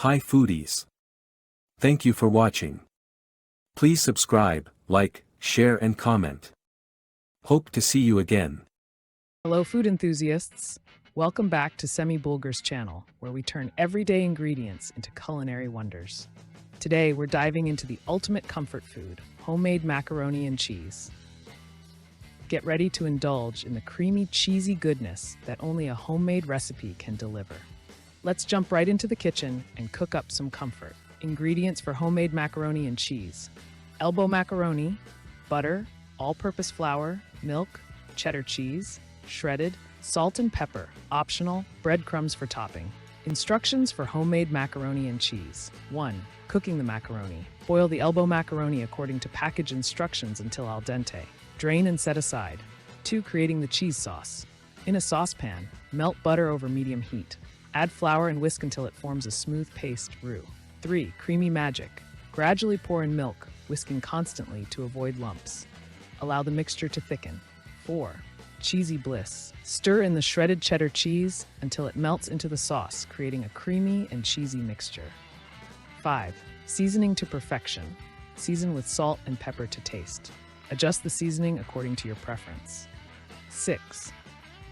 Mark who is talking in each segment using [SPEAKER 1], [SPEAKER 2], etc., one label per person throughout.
[SPEAKER 1] Hi foodies. Thank you for watching. Please subscribe, like, share and comment. Hope to see you again.
[SPEAKER 2] Hello food enthusiasts. Welcome back to Semi Bulgar's channel, where we turn everyday ingredients into culinary wonders. Today we're diving into the ultimate comfort food, homemade macaroni and cheese. Get ready to indulge in the creamy, cheesy goodness that only a homemade recipe can deliver. Let's jump right into the kitchen and cook up some comfort. Ingredients for homemade macaroni and cheese: elbow macaroni, butter, all-purpose flour, milk, cheddar cheese, shredded, salt and pepper, optional, breadcrumbs for topping. Instructions for homemade macaroni and cheese. 1. Cooking the macaroni. Boil the elbow macaroni according to package instructions until al dente. Drain and set aside. 2. Creating the cheese sauce. In a saucepan, melt butter over medium heat. Add flour and whisk until it forms a smooth paste roux. 3. Creamy magic. Gradually pour in milk, whisking constantly to avoid lumps. Allow the mixture to thicken. 4. Cheesy bliss. Stir in the shredded cheddar cheese until it melts into the sauce, creating a creamy and cheesy mixture. 5. Seasoning to perfection. Season with salt and pepper to taste. Adjust the seasoning according to your preference. 6.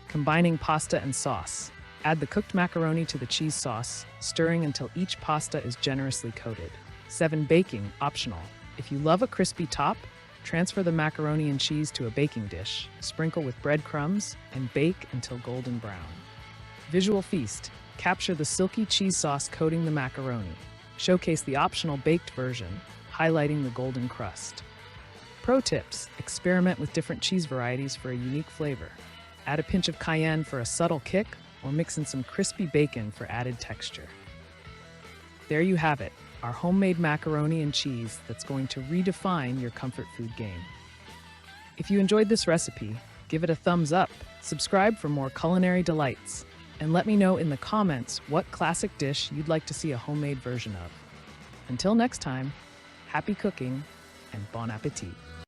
[SPEAKER 2] Combining pasta and sauce. Add the cooked macaroni to the cheese sauce, stirring until each pasta is generously coated. 7. Baking, optional. If you love a crispy top, transfer the macaroni and cheese to a baking dish, sprinkle with breadcrumbs, and bake until golden brown. Visual feast. Capture the silky cheese sauce coating the macaroni. Showcase the optional baked version, highlighting the golden crust. Pro tips: experiment with different cheese varieties for a unique flavor. Add a pinch of cayenne for a subtle kick, or mix in some crispy bacon for added texture. There you have it, our homemade macaroni and cheese that's going to redefine your comfort food game. If you enjoyed this recipe, give it a thumbs up, subscribe for more culinary delights, and let me know in the comments what classic dish you'd like to see a homemade version of. Until next time, happy cooking and bon appetit.